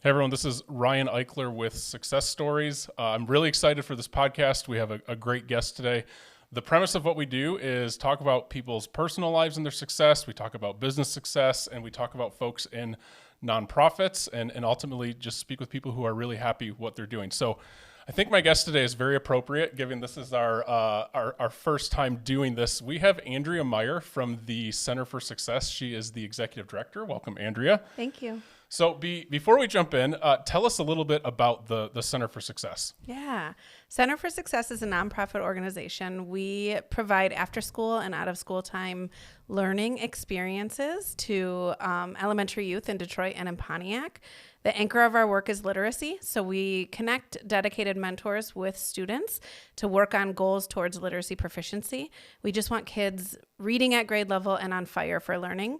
Hey everyone, this is Ryan Eichler with Success Stories. I'm really excited for this podcast. We have a great guest today. The premise of what we do is talk about people's personal lives and their success. We talk about business success, and we talk about folks in nonprofits, and ultimately just speak with people who are really happy with what they're doing. So I think my guest today is very appropriate, given this is our first time doing this. We have Andrea Meyer from the Center for Success. She is the executive director. Welcome, Andrea. Thank you. So before we jump in, tell us a little bit about the Center for Success. Yeah. Center for Success is a nonprofit organization. We provide after-school and out-of-school time learning experiences to elementary youth in Detroit and in Pontiac. The anchor of our work is literacy. So we connect dedicated mentors with students to work on goals towards literacy proficiency. We just want kids reading at grade level and on fire for learning.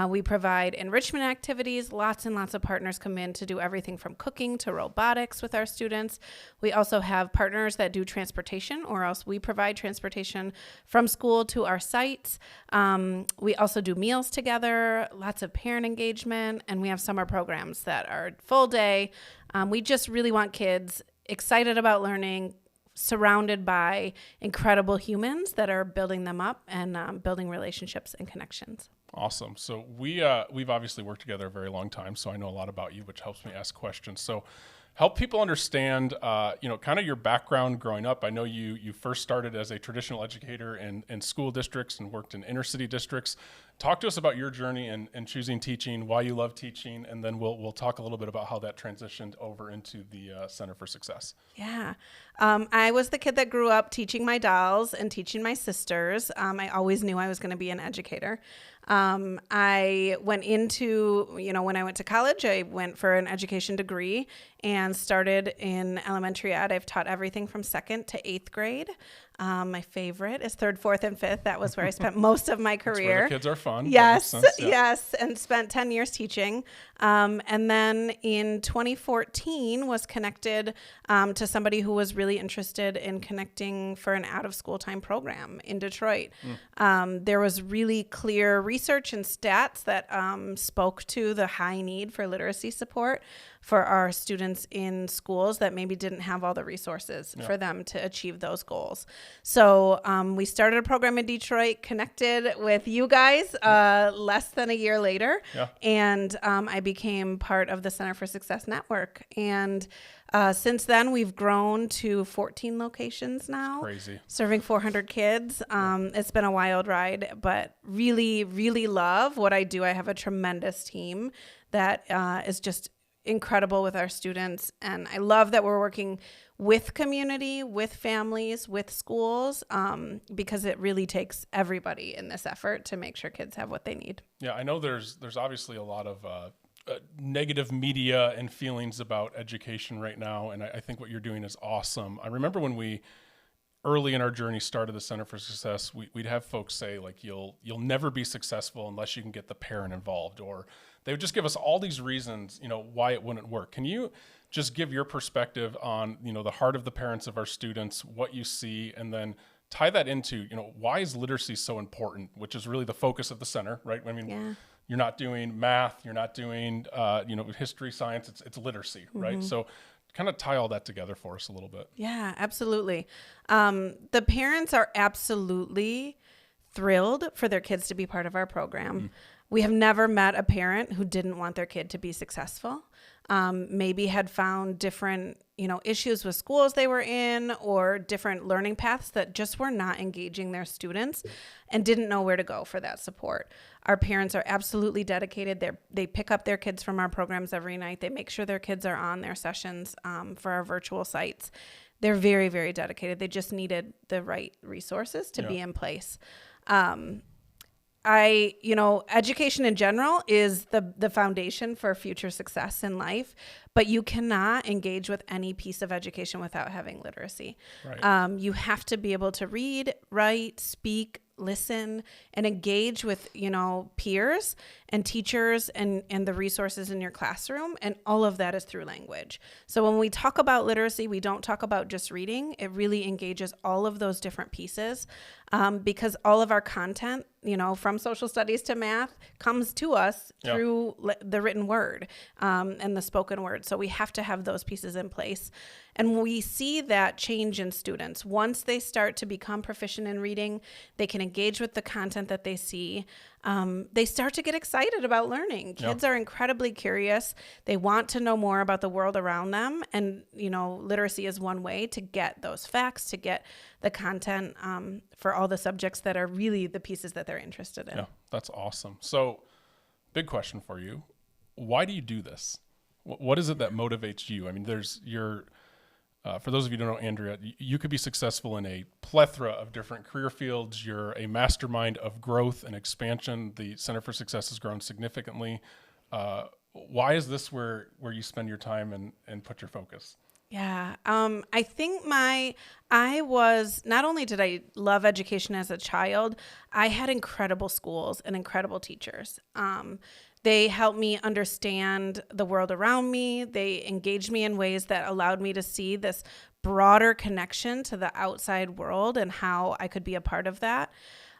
We provide enrichment activities. Lots and lots of partners come in to do everything from cooking to robotics with our students. We also have partners that do transportation, or else we provide transportation from school to our sites. We also do meals together, lots of parent engagement, and we have summer programs that are full day. We just really want kids excited about learning, surrounded by incredible humans that are building them up and building relationships and connections. Awesome. So we've obviously worked together a very long time, so I know a lot about you, which helps me ask questions. So help people understand, kind of your background growing up. I know you first started as a traditional educator in school districts and worked in inner city districts. Talk to us about your journey in choosing teaching, why you love teaching, and then we'll talk a little bit about how that transitioned over into the Center for Success. Yeah. I was the kid that grew up teaching my dolls and teaching my sisters. I always knew I was going to be an educator. I went into, when I went to college, I went for an education degree and started in elementary ed. I've taught everything from 2nd to 8th grade. My favorite is 3rd, 4th, and 5th. That was where I spent most of my career. That's where the kids are fun. Yes, yes, and spent 10 years teaching. And then in 2014 was connected to somebody who was really interested in connecting for an out-of-school time program in Detroit. There was really clear research and stats that spoke to the high need for literacy support for our students in schools that maybe didn't have all the resources for them to achieve those goals. So we started a program in Detroit, connected with you guys less than a year later, and I became part of the Center for Success Network. And since then, we've grown to 14 locations now, crazy, serving 400 kids. It's been a wild ride, but really, really love what I do. I have a tremendous team that is just incredible with our students, and I love that we're working with community, with families, with schools, because it really takes everybody in this effort to make sure kids have what they need. Yeah, I know there's obviously a lot of negative media and feelings about education right now, and I think what you're doing is awesome. I remember when we early in our journey started the Center for Success, we'd have folks say, like, you'll never be successful unless you can get the parent involved, or they would just give us all these reasons, why it wouldn't work. Can you just give your perspective on, the heart of the parents of our students, what you see, and then tie that into, why is literacy so important, which is really the focus of the center, right? I mean, you're not doing math, you're not doing, history, science, it's literacy, right? So kind of tie all that together for us a little bit. Yeah, absolutely. The parents are absolutely thrilled for their kids to be part of our program. We have never met a parent who didn't want their kid to be successful. Maybe had found different, issues with schools they were in, or different learning paths that just were not engaging their students and didn't know where to go for that support. Our parents are absolutely dedicated. They pick up their kids from our programs every night. They make sure their kids are on their sessions for our virtual sites. They're very, very dedicated. They just needed the right resources to be in place. Education in general is the foundation for future success in life, but you cannot engage with any piece of education without having literacy. Right. You have to be able to read, write, speak, listen, and engage with, peers and teachers and the resources in your classroom. And all of that is through language. So when we talk about literacy, we don't talk about just reading. It really engages all of those different pieces because all of our content from social studies to math comes to us through the written word and the spoken word. So we have to have those pieces in place. And we see that change in students. Once they start to become proficient in reading, they can engage with the content that they see. They start to get excited about learning. Kids are incredibly curious. They want to know more about the world around them. And, literacy is one way to get those facts, to get the content for all the subjects that are really the pieces that they're interested in. Yeah, that's awesome. So big question for you. Why do you do this? What is it that motivates you? I mean, for those of you who don't know Andrea, you could be successful in a plethora of different career fields. You're a mastermind of growth and expansion. The Center for Success has grown significantly. Why is this where you spend your time and put your focus? Yeah. I think not only did I love education as a child, I had incredible schools and incredible teachers. They helped me understand the world around me. They engaged me in ways that allowed me to see this broader connection to the outside world and how I could be a part of that.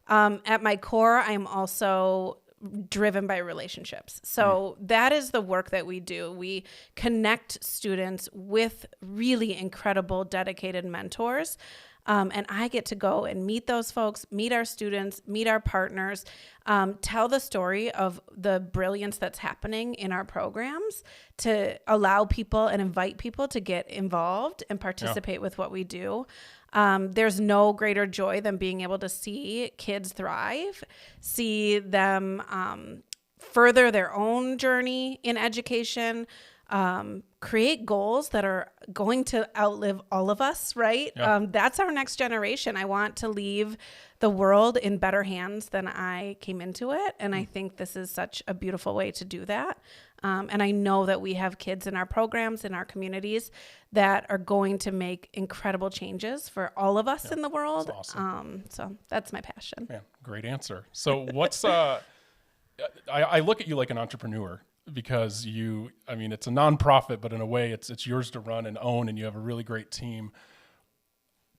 At my core, I am also driven by relationships. So that is the work that we do. We connect students with really incredible, dedicated mentors. And I get to go and meet those folks, meet our students, meet our partners, tell the story of the brilliance that's happening in our programs to allow people and invite people to get involved and participate with what we do. There's no greater joy than being able to see kids thrive, see them further their own journey in education, create goals that are going to outlive all of us, right? Yeah. That's our next generation. I want to leave the world in better hands than I came into it. And I think this is such a beautiful way to do that. And I know that we have kids in our programs, in our communities that are going to make incredible changes for all of us in the world. That's awesome. So that's my passion. Man, great answer. So what's, I look at you like an entrepreneur. Because it's a nonprofit, but in a way it's yours to run and own, and you have a really great team.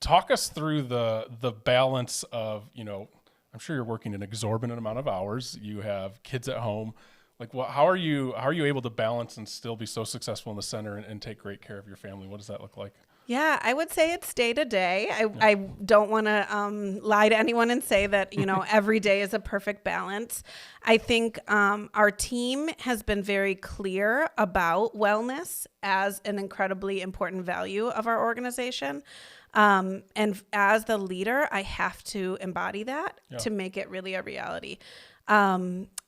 Talk us through the balance of, I'm sure you're working an exorbitant amount of hours. You have kids at home. Like, how are you able to balance and still be so successful in the center and take great care of your family? What does that look like? Yeah, I would say it's day to day. I don't want to lie to anyone and say that, every day is a perfect balance. I think our team has been very clear about wellness as an incredibly important value of our organization. And as the leader, I have to embody that to make it really a reality.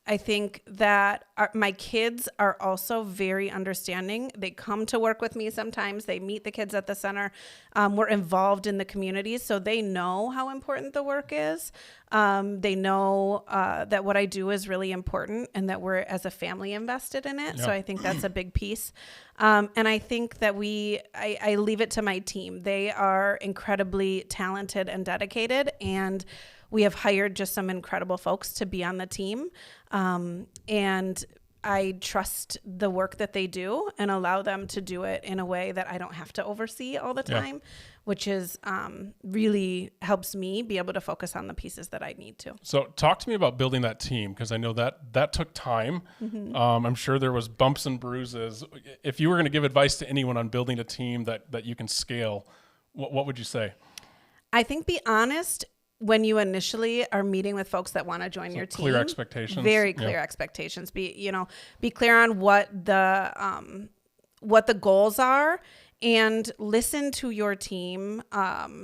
I think that my kids are also very understanding. They come to work with me sometimes. They meet the kids at the center. We're involved in the communities, so they know how important the work is. They know that what I do is really important and that we're, as a family, invested in it. So I think that's a big piece. And I think that I leave it to my team. They are incredibly talented and dedicated, and we have hired just some incredible folks to be on the team. And I trust the work that they do and allow them to do it in a way that I don't have to oversee all the time, which is really helps me be able to focus on the pieces that I need to. So talk to me about building that team, because I know that took time. Mm-hmm. I'm sure there was bumps and bruises. If you were going to give advice to anyone on building a team that you can scale, what would you say? I think be honest when you initially are meeting with folks that want to join your team. Clear expectations. Very clear expectations. Be clear on what the goals are, and listen to your team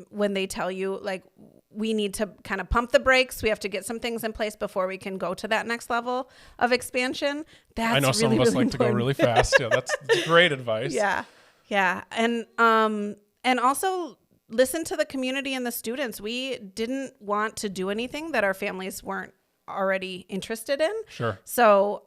when they tell you, like, we need to kind of pump the brakes. We have to get some things in place before we can go to that next level of expansion. That's I know some of us like to go really fast. Yeah, that's great advice. Yeah. And also listen to the community and the students. We didn't want to do anything that our families weren't already interested in. Sure. So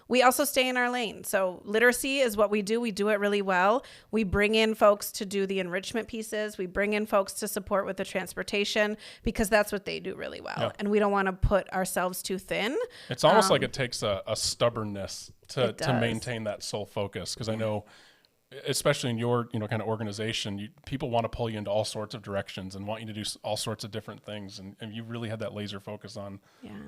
we also stay in our lane. So literacy is what we do. We do it really well. We bring in folks to do the enrichment pieces. We bring in folks to support with the transportation, because that's what they do really well. Yeah. And we don't want to put ourselves too thin. It's almost like it takes a stubbornness to maintain that sole focus. Because I know especially in your, kind of organization, people want to pull you into all sorts of directions and want you to do all sorts of different things. And you really had that laser focus on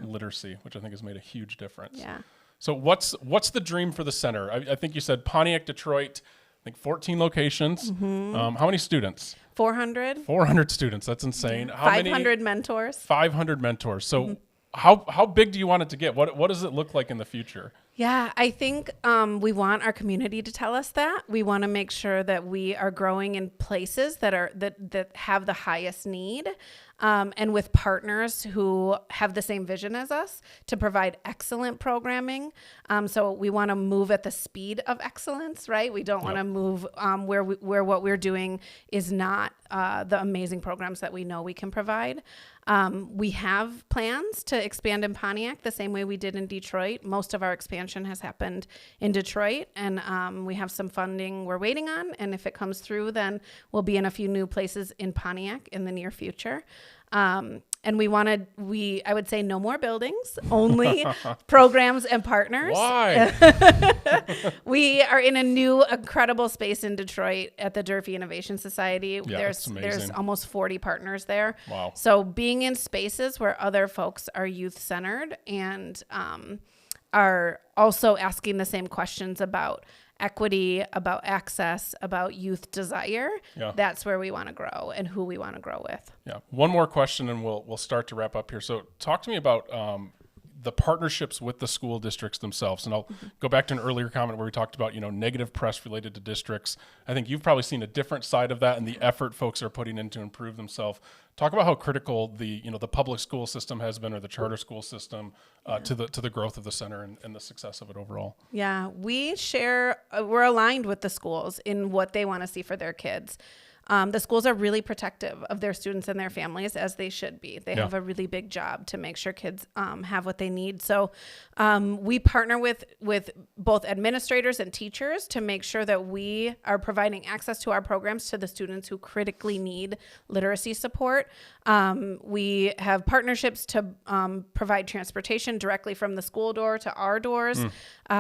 literacy, which I think has made a huge difference. Yeah. So what's the dream for the center? I think you said Pontiac, Detroit, I think 14 locations. How many students? 400. 400 students. That's insane. Yeah. How 500 many? mentors. 500 mentors. So how big do you want it to get? What does it look like in the future? Yeah, I think we want our community to tell us that. We want to make sure that we are growing in places that have the highest need, and with partners who have the same vision as us to provide excellent programming. So we want to move at the speed of excellence, right? We don't want to move where what we're doing is not the amazing programs that we know we can provide. We have plans to expand in Pontiac the same way we did in Detroit. Most of our expansion has happened in Detroit, and we have some funding we're waiting on. And if it comes through, then we'll be in a few new places in Pontiac in the near future. And I would say no more buildings, only programs and partners. Why? We are in a new, incredible space in Detroit at the Durfee Innovation Society. Yeah, There's almost 40 partners there. Wow. So being in spaces where other folks are youth-centered and are also asking the same questions about equity, about access, about youth desire. Yeah. That's where we want to grow and who we want to grow with. Yeah. One more question and we'll start to wrap up here. So talk to me about the partnerships with the school districts themselves. And I'll go back to an earlier comment where we talked about, negative press related to districts. I think you've probably seen a different side of that and the effort folks are putting in to improve themselves. Talk about how critical the public school system has been, or the charter school system, to the growth of the center and the success of it overall. Yeah, we're aligned with the schools in what they want to see for their kids. The schools are really protective of their students and their families, as they should be. They have a really big job to make sure kids have what they need. So we partner with both administrators and teachers to make sure that we are providing access to our programs to the students who critically need literacy support. We have partnerships to provide transportation directly from the school door to our doors.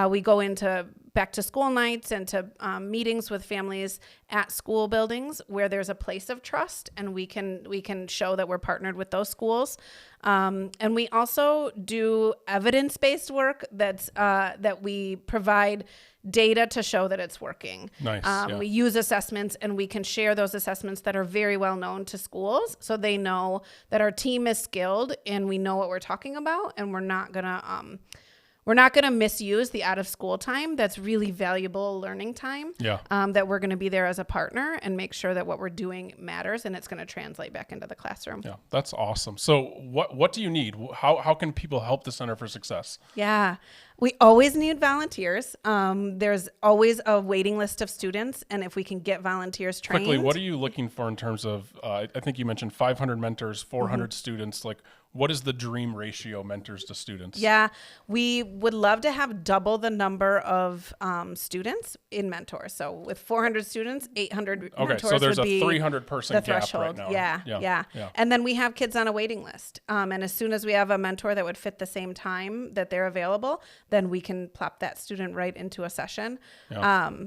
We go into back to school nights and to meetings with families at school buildings where there's a place of trust, and we can show that we're partnered with those schools. And we also do evidence-based work that we provide data to show that it's working. Nice. We use assessments, and we can share those assessments that are very well known to schools, so they know that our team is skilled and we know what we're talking about, and we're not gonna misuse the out of school time. That's really valuable learning time. That we're gonna be there as a partner and make sure that what we're doing matters and it's gonna translate back into the classroom. Yeah, that's awesome. So what do you need? How can people help the Center for Success? Yeah, we always need volunteers. There's always a waiting list of students, and if we can get volunteers trained. Quickly, what are you looking for in terms of, I think you mentioned 500 mentors, 400 students, like what is the dream ratio mentors to students? Yeah, we would love to have double the number of students in mentors. So with 400 students, 800 okay, mentors so there's would a be 300 person the gap threshold. right now. Yeah. And then we have kids on a waiting list. And as soon as we have a mentor that would fit the same time that they're available, then we can plop that student right into a session.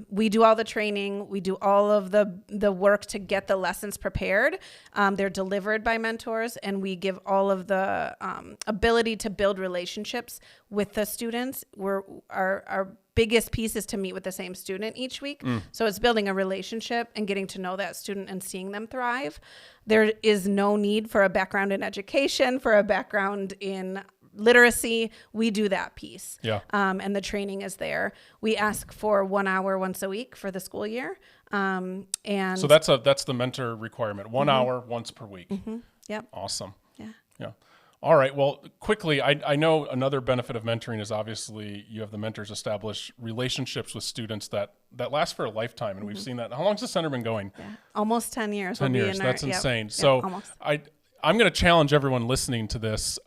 We do all the training. We do all of the work to get the lessons prepared. They're delivered by mentors, and we give all of the ability to build relationships with the students. Our biggest piece is to meet with the same student each week. So it's building a relationship and getting to know that student and seeing them thrive. There is no need for a background in education, for a background in literacy. We do that piece. And the training is there. We ask for 1 hour once a week for the school year. And so that's the mentor requirement. 1 hour once per week. Yep. Awesome. Yeah. All right. Well, quickly, I know another benefit of mentoring is obviously you have the mentors establish relationships with students that last for a lifetime. And we've seen that. How long has the center been going? Yeah. Almost 10 years. 10 years. That's insane. So almost. I'm going to challenge everyone listening to this.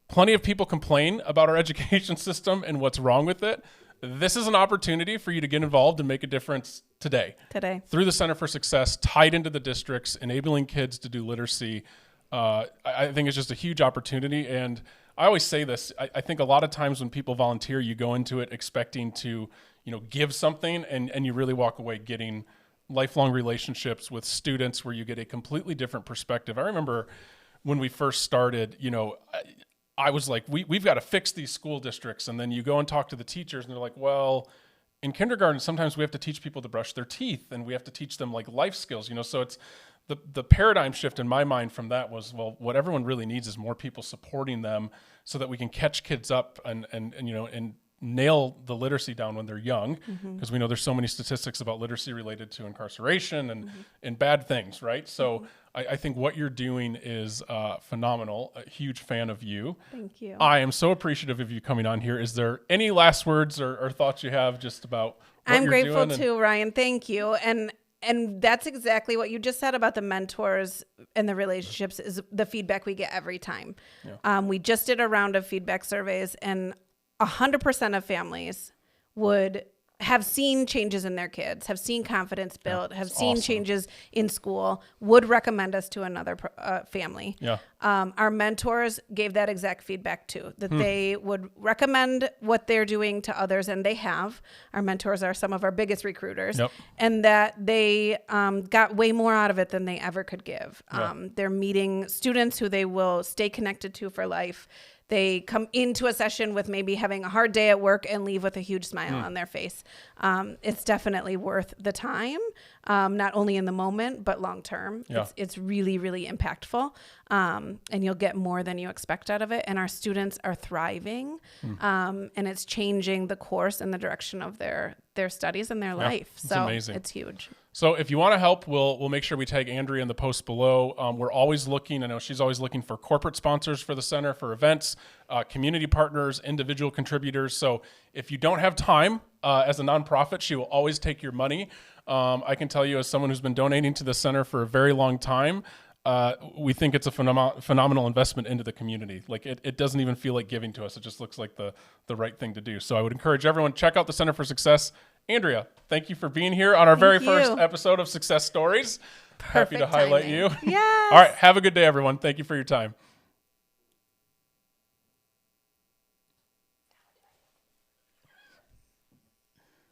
Plenty of people complain about our education system and what's wrong with it. This is an opportunity for you to get involved and make a difference today. Through the Center for Success, tied into the districts, enabling kids to do literacy. I think it's just a huge opportunity. And I always say this, I think a lot of times when people volunteer, you go into it expecting to, give something and you really walk away getting lifelong relationships with students where you get a completely different perspective. I remember when we first started, I was like, we've got to fix these school districts. And then you go and talk to the teachers and they're like, well, in kindergarten, sometimes we have to teach people to brush their teeth and we have to teach them like life skills, so it's the paradigm shift in my mind from that was, well, what everyone really needs is more people supporting them so that we can catch kids up and nail the literacy down when they're young, because we know there's so many statistics about literacy related to incarceration and bad things, right? So I think what you're doing is phenomenal. A huge fan of you. Thank you. I am so appreciative of you coming on here. Is there any last words or thoughts you have just about what I'm you're grateful doing? too, Ryan. Thank you. And that's exactly what you just said about the mentors and the relationships is the feedback we get every time. Yeah. We just did a round of feedback surveys, and 100% of families would have seen changes in their kids, have seen confidence built, have seen changes in school, would recommend us to another family. Yeah. Our mentors gave that exact feedback too, that they would recommend what they're doing to others, and they have. Our mentors are some of our biggest recruiters, and that they got way more out of it than they ever could give. They're meeting students who they will stay connected to for life. They come into a session with maybe having a hard day at work and leave with a huge smile on their face. It's definitely worth the time, not only in the moment, but long term. Yeah. It's really, really impactful. And you'll get more than you expect out of it. And our students are thriving. And it's changing the course and the direction of their studies and their life. So amazing. It's huge. So if you want to help, we'll make sure we tag Andrea in the post below. We're always looking. I know she's always looking for corporate sponsors for the center, for events, community partners, individual contributors. So if you don't have time as a nonprofit, she will always take your money. I can tell you, as someone who's been donating to the center for a very long time, we think it's a phenomenal investment into the community. Like it doesn't even feel like giving to us. It just looks like the right thing to do. So I would encourage everyone, check out the Center for Success. Andrea, thank you for being here on our very first episode of Success Stories. Perfect Happy to highlight you. Yes. All right. Have a good day, everyone. Thank you for your time.